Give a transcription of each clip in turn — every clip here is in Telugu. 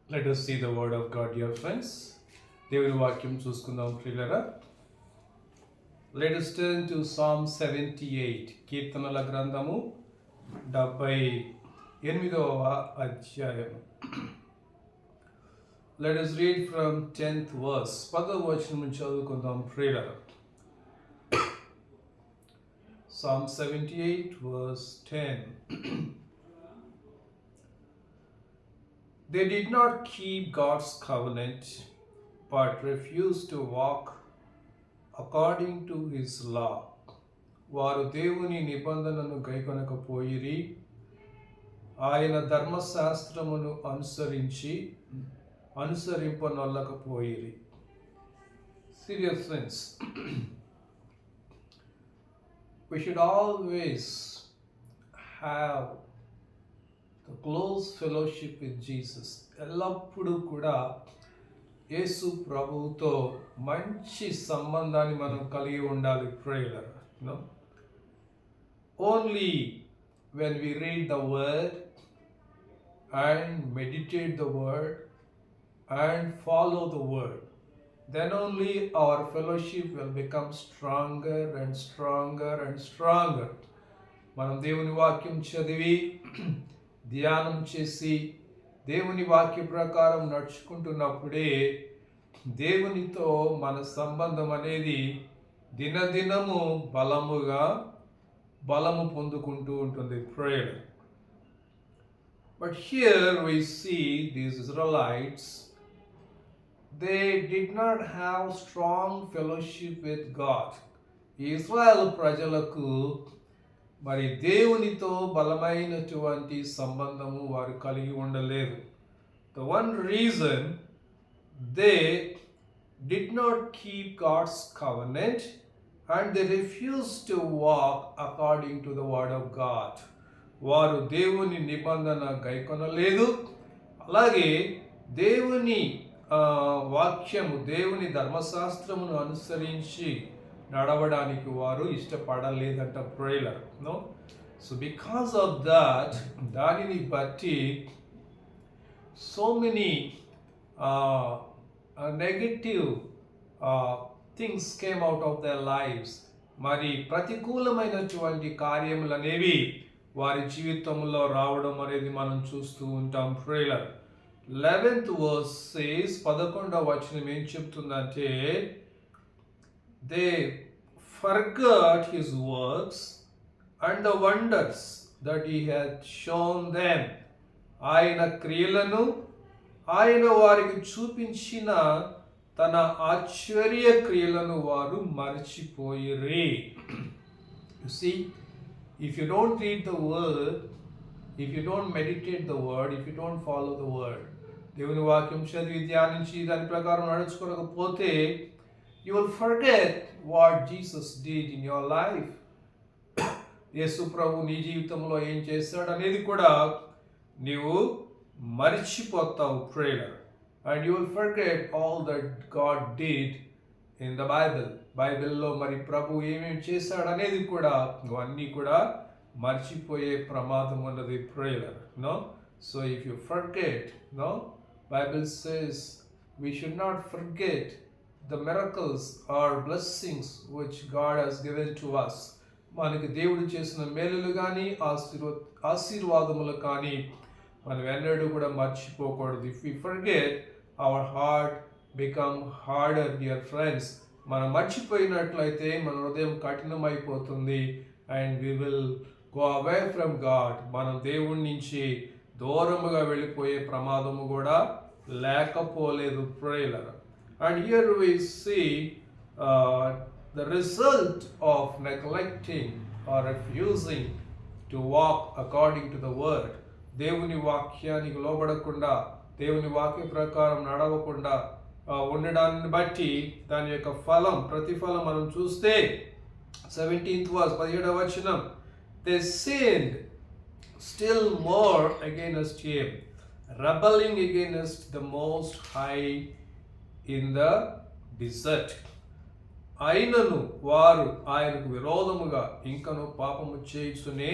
Let us see the word of God, dear friends. దేవుని వాక్యం చూసుకుందాం ప్రియులరా. Let us turn to Psalm 78, కీర్తనల గ్రంథము 78వ అధ్యాయం. Let us read from 10th verse. 10వ వచనం నుంచి చదువుకుందాం ప్రియులరా. Psalm 78 verse 10. They did not keep God's covenant, but refused to walk according to his law. వారు దేవుని నిబంధనను గైకొనకపోయిరి, ఆయన ధర్మశాస్త్రమును అనుసరింపనొల్లకపోయిరి. Serious friends, we should always have the close fellowship with Jesus. ఎల్లప్పుడూ కూడా యేసు ప్రభువుతో మంచి సంబంధాన్ని మనం కలిగి ఉండాలి prayer. Only when we read the word and meditate the word and follow the word, then only our fellowship will become stronger and stronger and stronger. మనం దేవుని వాక్యం చదివి ధ్యానం చేసి దేవుని వాక్య ప్రకారం నడుచుకుంటున్నప్పుడే దేవునితో మన సంబంధం అనేది దినదినము బలము పొందుకుంటూ ఉంటుంది prayer. But here we see these Israelites, they did not have strong fellowship with God. ఇశ్రాయేలు ప్రజలకు మరి దేవునితో బలమైనటువంటి సంబంధము వారు కలిగి ఉండలేదు. The one reason they did not keep God's covenant and they refused to walk according to the word of God. వారు దేవుని నిబంధన గైకొనలేదు, అలాగే దేవుని వాక్యము దేవుని ధర్మశాస్త్రమును అనుసరించి నడవడానికి వారు ఇష్టపడలేదంట prayer. So because of that, దానిని బట్టి so many negative things came out of their lives. మరి ప్రతికూలమైనటువంటి కార్యములు అనేవి వారి జీవితంలో రావడం అనేది మనం చూస్తూ ఉంటాం ప్రేయర్. 11th verse says, 11వ వచనం ఏం చెప్తుందంటే, they forgot his works and the wonders that he had shown them. ఆయన క్రియలను, ఆయన వారికి చూపించిన తన ఆశ్చర్య క్రియలను వారు మర్చిపోయిరి. You see, if you don't read the word, if you don't meditate the word, if you don't follow the word, దేవుని వాక్యం చదివి ధ్యానించి దాని ప్రకారం నడుచుకోకపోతే, you will forget what Jesus did in your life. యేసు ప్రభు నీ జీవితంలో ఏం చేశాడు అనేది కూడా నీవు మర్చిపోతావు prayer. And you will forget all that God did in the Bible. బైబిల్లో మరి ప్రభు ఏమేమి చేశాడు అనేది కూడా ఇవన్నీ కూడా మర్చిపోయే ప్రమాదం ఉన్నది prayer. So if you forget, Bible says we should not forget the miracles or blessings which God has given to us. మనకి దేవుడు చేసిన మేలులు కానీ ఆశీర్వాదములు కానీ మనం ఎన్నడూ కూడా మర్చిపోకూడదు. If we forget, our heart become harder, dear friends. మనం మర్చిపోయినట్లయితే మన హృదయం కఠినమైపోతుంది and we will go away from God. మనం దేవుడి నుంచి దూరముగా వెళ్ళిపోయే ప్రమాదము కూడా లేకపోలేదు prayer. And here we see the result of neglecting or refusing to walk according to the word. దేవుని వాక్యానికి లోబడకుండా, దేవుని వాక్య ప్రకారం నడవకుండా ఉండడాన్ని బట్టి దాని యొక్క ప్రతిఫలం మనం చూస్తే 17th verse, 17వ వచనం, they sinned still more against him, rebelling against the Most High in the desert. అయినను వారు ఆయనకు విరోధముగా ఇంకను పాపము చేయుచునే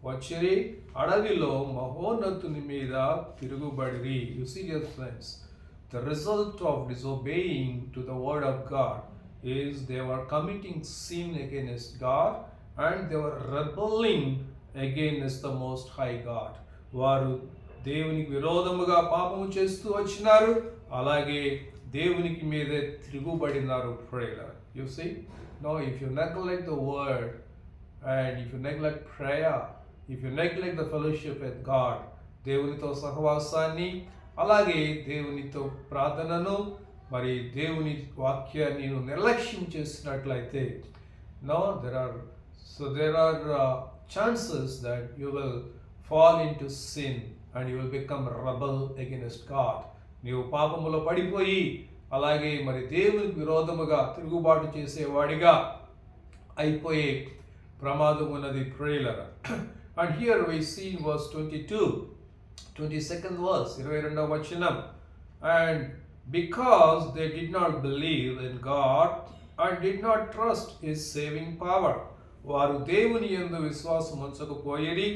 వచ్చిరి అడవిలో మహోన్నతుని మీద తిరుగుబడిరి. You see dear friends, the result of disobeying to the word of God is they were committing sin against God and they were rebelling against the most high God. వారు దేవునికి విరోధముగా పాపము చేస్తూ వచ్చినారు, అలాగే దేవునికి మీదే తిరుగుబడినారు. Prayer, you see, no, if you neglect the word and if you neglect prayer, if you neglect the fellowship with God, దేవునితో సహవాసాన్ని, అలాగే దేవునితో ప్రార్థనను, మరి దేవుని వాక్యాన్ని నిర్లక్ష్యం చేసినట్లయితే, no, there are chances that you will fall into sin and you will become rebel against God. నీవు పాపములో పడిపోయి అలాగే మరి దేవునికి విరోధముగా తిరుగుబాటు చేసేవాడిగా అయిపోయే ప్రమాదం ఉన్నది. Prayer, and here we see in verse 22nd verse, 22వ వచనం, and because they did not believe in God and did not trust his saving power, వారు దేవుని యందు విశ్వాసం ఉంచకపోయిరి,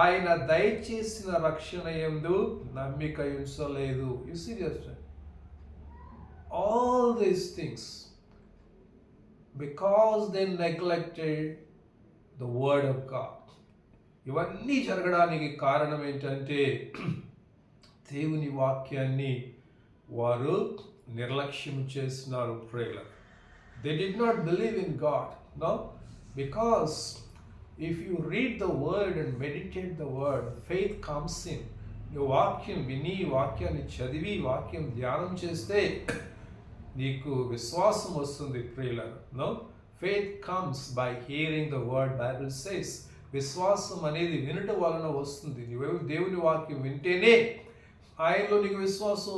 ఆయన దయచేసిన రక్షణ యందు నమ్మిక ఉంచలేదు. You see this, all these things because they neglected the word of God. ఇవన్నీ జరగడానికి కారణం ఏంటంటే దేవుని వాక్యాన్ని వారు నిర్లక్ష్యం చేసినారు. Prayer, they did not believe in God, no, because if you read the word and meditate the word, faith comes in. ఈ వాక్యం విని, వాక్యాన్ని చదివి, వాక్యం ధ్యానం చేస్తే నీకు విశ్వాసం వస్తుంది. Prayer, no, faith comes by hearing the word. Bible says విశ్వాసం అనేది వినుట వలన వస్తుంది. నువ్వు దేవుని వాక్యం వింటేనే ఆయనలో నీకు విశ్వాసం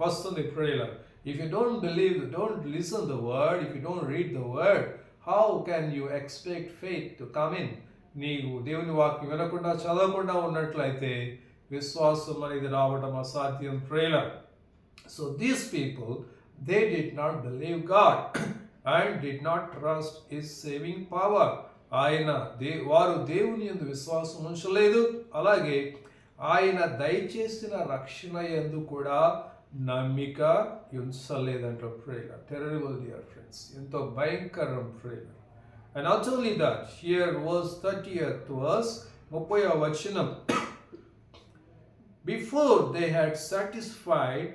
వస్తుంది. Prayer, if you don't believe, don't listen the word, if you don't read the word, how can you expect faith to come in? నీవు దేవుని వాక్యం వినకుండా చదవకుండా ఉన్నట్లయితే విశ్వాసం అనేది రావడం అసాధ్యం. Prayer, so these people, they did not believe God and did not trust his saving power. వారు దేవుని యందు విశ్వాసం ఉంచలేదు, అలాగే ఆయన దయచేసిన రక్షణ యందు కూడా నమ్మిక ఉంచలేదంట. ప్రేయర్, టెర్రబుల్ డియర్ ఫ్రెండ్స్, ఎంతో భయంకరం. Prayer, and not only that, here verse 30th verse, 30వ వచనం, before they had satisfied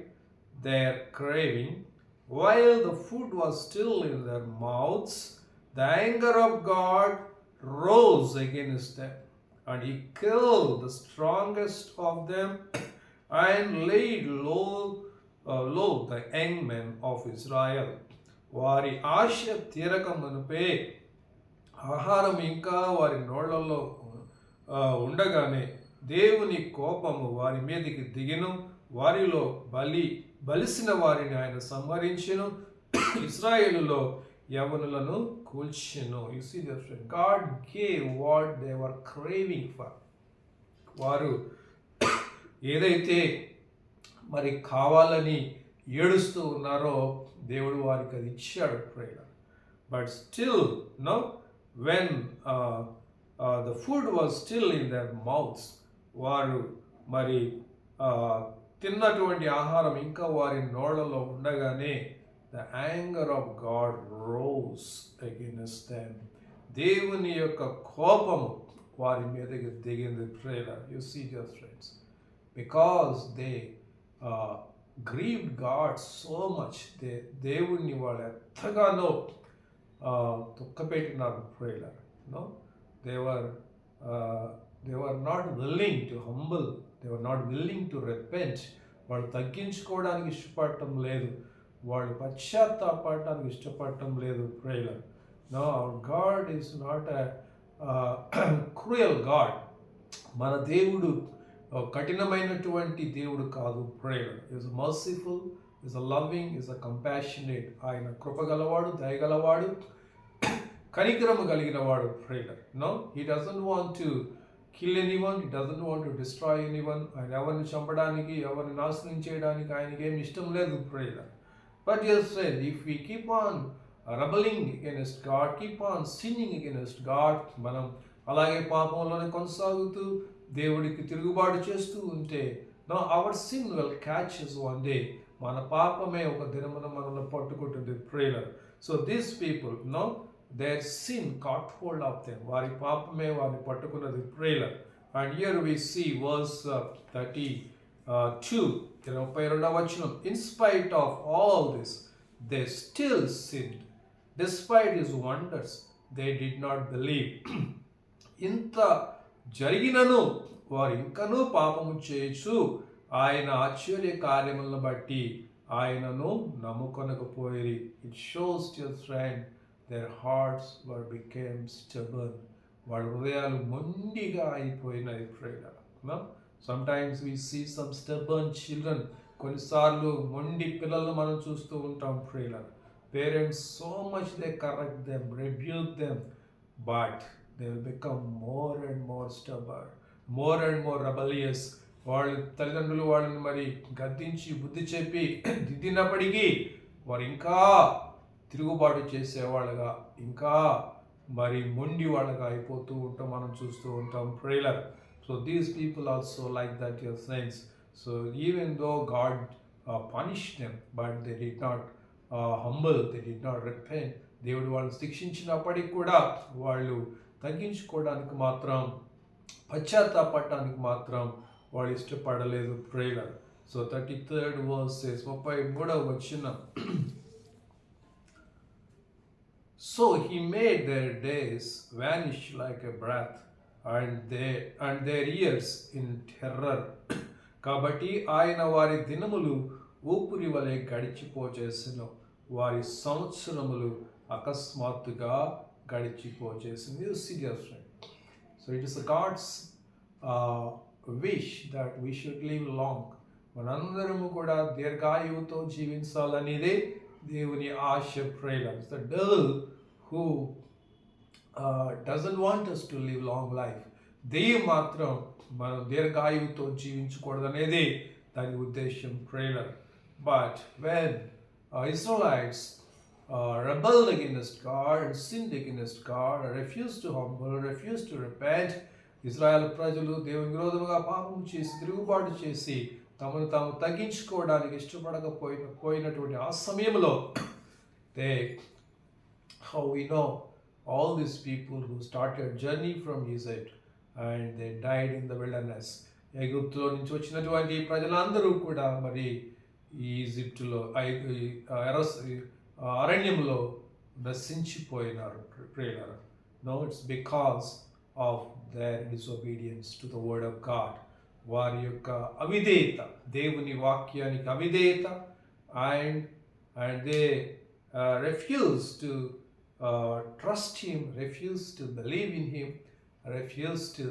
their craving, while the food was still in their mouths, the anger of God rose against them, and he killed the strongest of them and laid low the young men of Israel. వారి ఆశ తీరక మునుపే ఆహారం ఇంకా వారి నోళ్లలో ఉండగానే దేవుని కోపము వారి మీదకి దిగెను, వారిలో బలిసిన వారిని ఆయన సంహరించెను, ఇశ్రాయేలులో యవనులను కూల్చెను. You see that God gave what they were craving for. వారు ఏదైతే మరి కావాలని ఏడుస్తూ ఉన్నారో దేవుడు వారికి అది ఇచ్చాడు. Prayer, but still, no, when the food was still in their mouths, వారు మరి తిన్నటువంటి ఆహారం ఇంకా వారి నోళ్లలో ఉండగానే the anger of God rose against them. దేవుని యొక్క కోపము వారి మీదకి దిగింది. Prayer, you see your friends, because they grieved God so much, దేవుణ్ణి వాళ్ళు ఎంతగానో దుఃఖపెట్టినారు. Prayer, no, they were not willing to humble, they were not willing to repent. వాళ్ళు తగ్గించుకోవడానికి ఇష్టపడటం లేదు, వాళ్ళు పశ్చాత్తాపడటానికి ఇష్టపడటం లేదు. Prayer, no, our God is not a cruel God. మన దేవుడు కఠినమైనటువంటి దేవుడు కాదు. Prayer, is merciful, is a loving, is a compassionate. ఆయన కృపగలవాడు, దయగలవాడు, కనికరము కలిగిన వాడు. Prayer, no, he doesn't want to kill anyone, he doesn't want to destroy anyone. ఆయన ఎవరిని చంపడానికి, ఎవరిని నాశనం చేయడానికి ఆయనకి ఏమి ఇష్టం లేదు. Prayer, but dear friend, if we keep on rebelling against God, keep on sinning against God, మనం అలాగే పాపంలోనే కొనసాగుతూ దేవుడికి తిరుగుబాటు చేస్తూ ఉంటే no our sin will catches one day. మన పాపమే ఒక దినమున మనల్ని పట్టుకుంటుంది prayer. So these people no their sin caught hold of them. వారి పాపమే వారిని పట్టుకున్నది prayer. And here we see verse 32 32వ వచనం. In spite of all this they still sinned despite his wonders they did not believe. ఇంత జరిగినను వారు ఇంకనూ పాపము చేయొచ్చు ఆయన ఆశ్చర్య కార్యములను బట్టి ఆయనను నమ్ముకొనకపోయి. It shows your friend their hearts were became stubborn. వాళ్ళ హృదయాలు మొండిగా అయిపోయినాయి prayer. Sometimes we see some stubborn children. కొన్నిసార్లు మొండి పిల్లలను మనం చూస్తూ ఉంటాం prayer. Parents so much they correct them, rebuke them, but they will become more and more stubborn, more and more rebellious. వాళ్ళు తల్లిదండ్రులు వాళ్ళని మరి గద్దించి బుద్ధి చెప్పి దిద్దినప్పటికీ వారు ఇంకా తిరుగుబాటు చేసేవాళ్ళగా, ఇంకా మరి మొండి వాళ్ళగా అయిపోతూ ఉంటాం మనం చూస్తూ ఉంటాం prayer. So these people also like that your friends. So even though God punish them but they did not humble, they did not repent. దేవుడు వాళ్ళని శిక్షించినప్పటికి కూడా వాళ్ళు తగ్గించుకోవడానికి మాత్రం, పశ్చాత్తాపడటానికి మాత్రం వాళ్ళు ఇష్టపడలేదు ప్రేయర్. సో 33rd verse 33వ వచనం. So he made their days vanish like a breath and their years in terror. కాబట్టి ఆయన వారి దినములు ఊపిరి వలె గడిచిపోచేసెను, వారి సంవత్సరములు అకస్మాత్తుగా గడిచిపోచేసింది. Serious friend. So it is God's wish that we should live long. మనందరము కూడా దీర్ఘాయువుతో జీవించాలనేదే దేవుని ఆశ prayer. The devil who doesn't want us to live long life. దెయ్యం మాత్రం మనం దీర్ఘాయువుతో జీవించకూడదనేది దాని ఉద్దేశం prayer. But when Israelites rebelled against God and sinned against God, refused to humble, refused to repent. Israel ప్రజలు దేవుని విరోధముగా పాపం చేసి తిరుగుబాటు చేసి తమను తాము తగ్గించుకోవడానికి ఇష్టపడకపోయినటువంటి ఆ సమయంలో how we know all these people who started journey from Egypt and they died in the wilderness. ఎగుప్తులో నుంచి వచ్చినటువంటి ప్రజలందరూ కూడా మరి ఈజిప్టులో అరణ్యంలో నశించిపోయినారు prayer. No it's because of their disobedience to the word of God. వారి యొక్క అవిధేయత, దేవుని వాక్యానికి అవిధేయత. And they refuse to trust him, refuse to believe in him, refuse to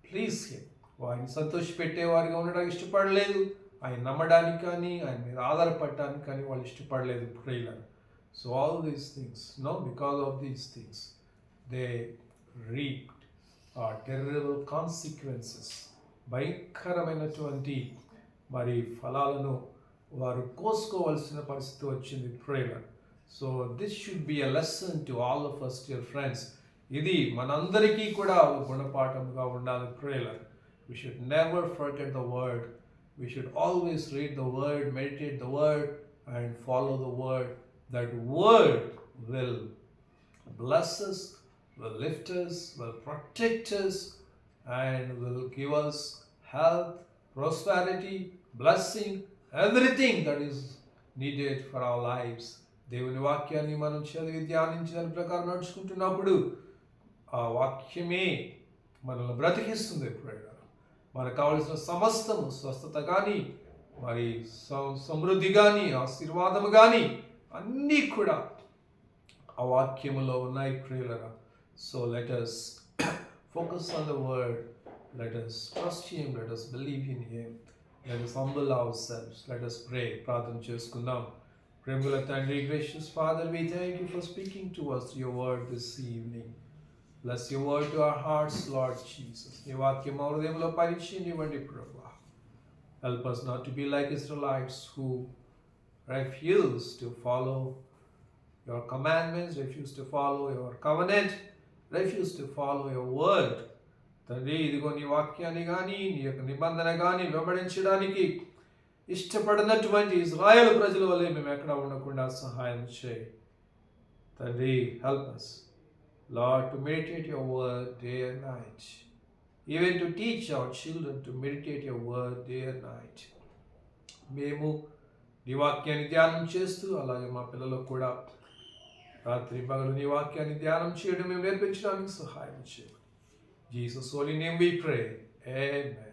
please him. వారిని సంతోషపెట్టేవారిగా ఉండడానికి ఇష్టపడలేదు, ఆయన నమ్మడానికి కానీ ఆయన మీద ఆధారపడటానికి కానీ వాళ్ళు ఇష్టపడలేదు prayer. So all these things because of these things they reaped terrible consequences. భయంకరమైనటువంటి మరి ఫలాలను వారు కోసుకోవాల్సిన పరిస్థితి వచ్చింది prayer. So this should be a lesson to all of us, dear friends. ఇది మనందరికీ కూడా గుణపాఠంగా ఉండాలి prayer. We should never forget the word. We should always read the word, meditate the word, and follow the word. That word will bless us, will lift us, will protect us, and will give us health, prosperity, blessing, everything that is needed for our lives. దేవుని వాక్యాన్ని మనం చదివి ధ్యానించి దాని ప్రకారం నడుచుకుంటున్నప్పుడు ఆ వాక్యమే మనల్ని బ్రతికిస్తుంది ప్రేయర్. మనకు కావలసిన సమస్తము, స్వస్థత కానీ మరి సమృద్ధి కానీ ఆశీర్వాదము కానీ అన్నీ కూడా ఆ వాక్యములో ఉన్నాయి prayer. So let us focus on the word, let us trust him, let us believe in him, let us humble ourselves. Let us pray. ప్రార్థన చేసుకుందాం. ప్రేమగల తండ్రి, gracious Father, we thank you for speaking to us through your word this evening. Bless your word to our hearts, Lord Jesus. నీ వాక్యం మా హృదయంలో పరిచయనివ్వండి ప్రభువా. Help us not to be like Israelites who refuse to follow your commandments, refuse to follow your covenant, refuse to follow your word. తండ్రి, ఇదిగో నీ వాక్యాన్ని కానీ నీ యొక్క నిబంధన కానీ వెంబడించడానికి ఇష్టపడినటువంటి ఇజ్రాయేల్ ప్రజల వల్లే మేము ఎక్కడ ఉండకుండా సహాయం చేయి తండ్రి. Help us Lord to meditate your word day and night, even to teach our children to meditate your word day and night. మేము నీ వాక్యాన్ని ధ్యానం చేస్తూ అలాగే మా పిల్లలకు కూడా రాత్రి పగలు నీ వాక్యాన్ని ధ్యానం చేయడం మేము నేర్పించడానికి సహాయం చేయండి. Jesus' holy name we pray. Amen.